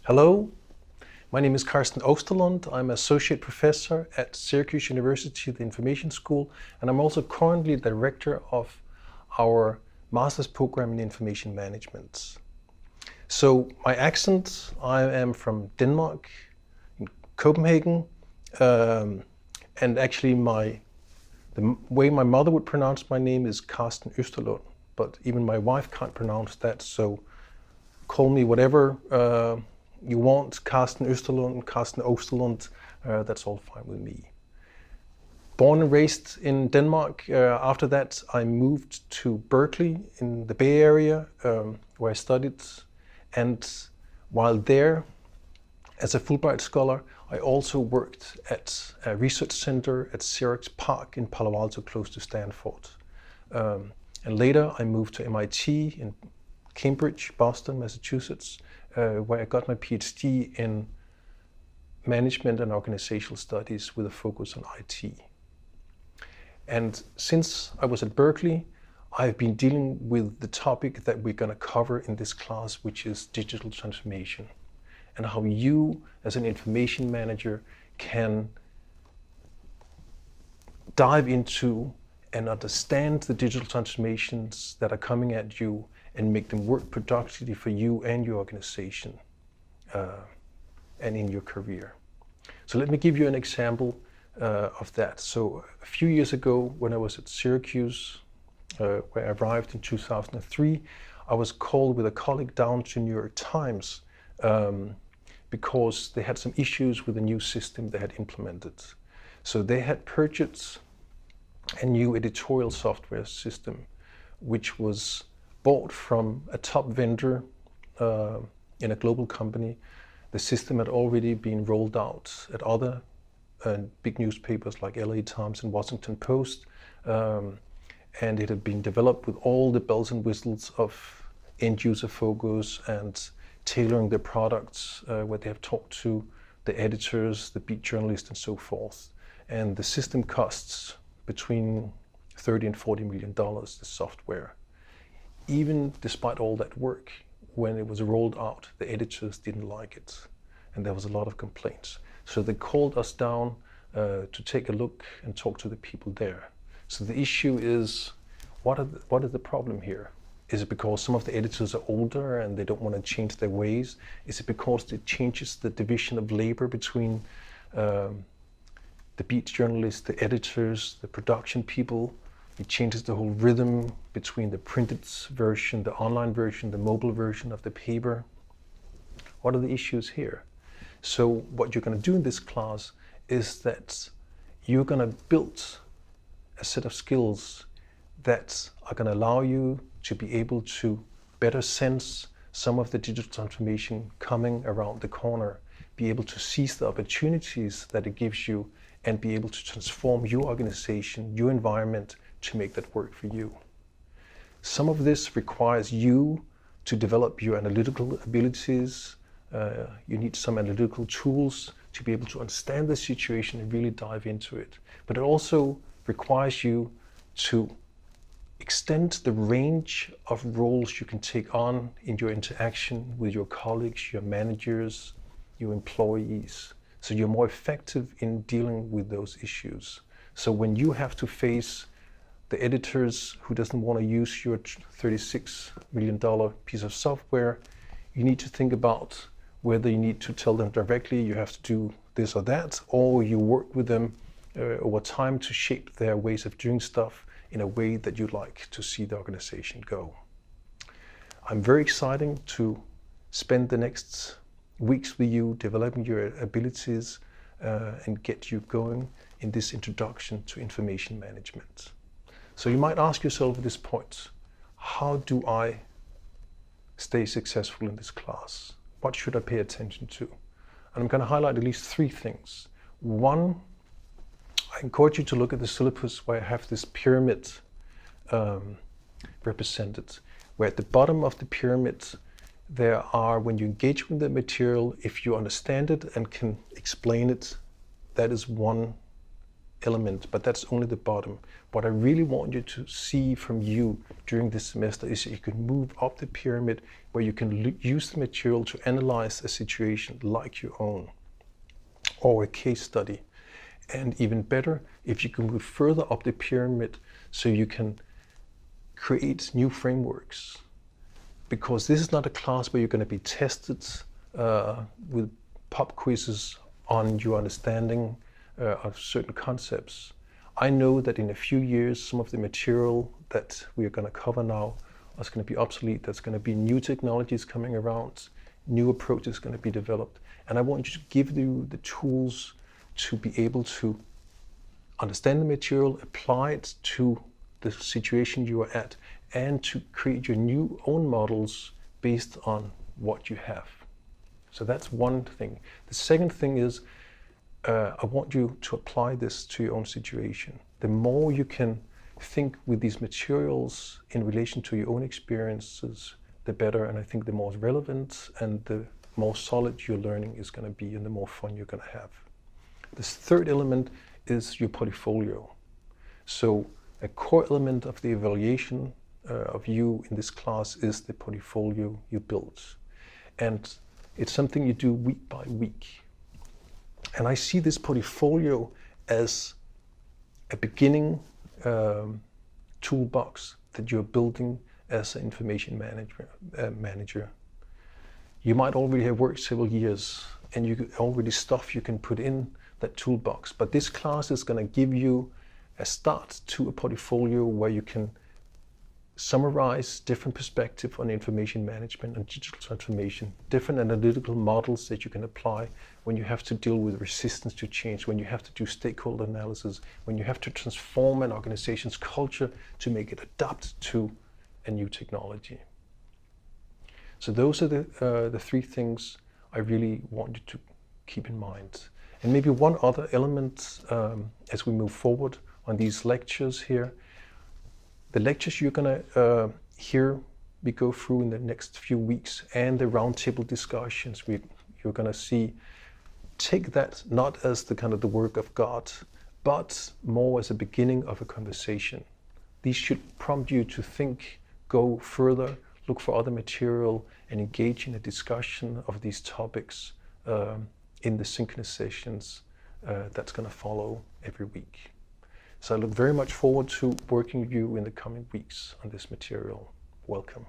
Hello, my name is Carsten Osterlund. I'm Associate Professor at Syracuse University, the Information School, and I'm also currently Director of our Master's Program in Information Management. So my accent, I am from Denmark, in Copenhagen, and actually the way my mother would pronounce my name is Carsten Østerlund, but even my wife can't pronounce that, so call me whatever you want, Carsten Østerlund, Carsten Osterlund, that's all fine with me. Born and raised in Denmark. After that, I moved to Berkeley in the Bay Area, where I studied. And while there, as a Fulbright scholar, I also worked at a research center at Xerox PARC in Palo Alto, close to Stanford. And later, I moved to MIT in Cambridge, Boston, Massachusetts, where I got my PhD in management and organizational studies with a focus on IT. And since I was at Berkeley, I've been dealing with the topic that we're going to cover in this class, which is digital transformation, and how you, as an information manager, can dive into and understand the digital transformations that are coming at you and make them work productively for you and your organization and in your career. So let me give you an example of that. So a few years ago, when I was at Syracuse, where I arrived in 2003, I was called with a colleague down to New York Times because they had some issues with a new system they had implemented. So they had purchased a new editorial software system, which was bought from a top vendor in a global company. The system had already been rolled out at other big newspapers like LA Times and Washington Post, and it had been developed with all the bells and whistles of end-user focus and tailoring their products, where they have talked to the editors, the beat journalists, and so forth. And the system costs between $30 and $40 million, the software. Even despite all that work, when it was rolled out, the editors didn't like it, and there was a lot of complaints. So they called us down to take a look and talk to the people there. So the issue is, what is the problem here? Is it because some of the editors are older and they don't want to change their ways? Is it because it changes the division of labor between the beat journalists, the editors, the production people? It changes the whole rhythm between the printed version, the online version, the mobile version of the paper. What are the issues here? So what you're going to do in this class is that you're going to build a set of skills that are going to allow you to be able to better sense some of the digital transformation coming around the corner, be able to seize the opportunities that it gives you, and be able to transform your organization, your environment, to make that work for you. Some of this requires you to develop your analytical abilities. You need some analytical tools to be able to understand the situation and really dive into it. But it also requires you to extend the range of roles you can take on in your interaction with your colleagues, your managers, your employees, so you're more effective in dealing with those issues. So when you have to face the editors who doesn't want to use your $36 million piece of software, you need to think about whether you need to tell them directly you have to do this or that, or you work with them over time to shape their ways of doing stuff in a way that you'd like to see the organization go. I'm very excited to spend the next weeks with you developing your abilities and get you going in this introduction to information management. So you might ask yourself at this point, how do I stay successful in this class? What should I pay attention to? And I'm going to highlight at least 3 things. One, I encourage you to look at the syllabus where I have this pyramid represented, where at the bottom of the pyramid there are, when you engage with the material, if you understand it and can explain it, that is one element, but that's only the bottom. What I really want you to see from you during this semester is that you can move up the pyramid where you can use the material to analyze a situation like your own or a case study. And even better, if you can move further up the pyramid so you can create new frameworks. Because this is not a class where you're going to be tested with pop quizzes on your understanding of certain concepts. I know that in a few years, some of the material that we are going to cover now is going to be obsolete. There's going to be new technologies coming around, new approaches going to be developed. And I want you to give you the tools to be able to understand the material, apply it to the situation you are at, and to create your new own models based on what you have. So that's one thing. The second thing is, I want you to apply this to your own situation. The more you can think with these materials in relation to your own experiences, the better, and I think the more relevant and the more solid your learning is going to be and the more fun you're going to have. This third element is your portfolio. So a core element of the evaluation of you in this class is the portfolio you build. And it's something you do week by week. And I see this portfolio as a beginning toolbox that you're building as an information manager. You might already have worked several years and you already stuff you can put in that toolbox. But this class is going to give you a start to a portfolio where you can summarize different perspectives on information management and digital transformation, different analytical models that you can apply when you have to deal with resistance to change, when you have to do stakeholder analysis, when you have to transform an organization's culture to make it adapt to a new technology. So those are the three things I really want you to keep in mind. And maybe one other element as we move forward on these lectures here. The lectures you're going to hear we go through in the next few weeks and the roundtable discussions you're going to see, take that not as the kind of the work of God, but more as a beginning of a conversation. These should prompt you to think, go further, look for other material, and engage in a discussion of these topics in the synchronous sessions that's going to follow every week. So I look very much forward to working with you in the coming weeks on this material. Welcome.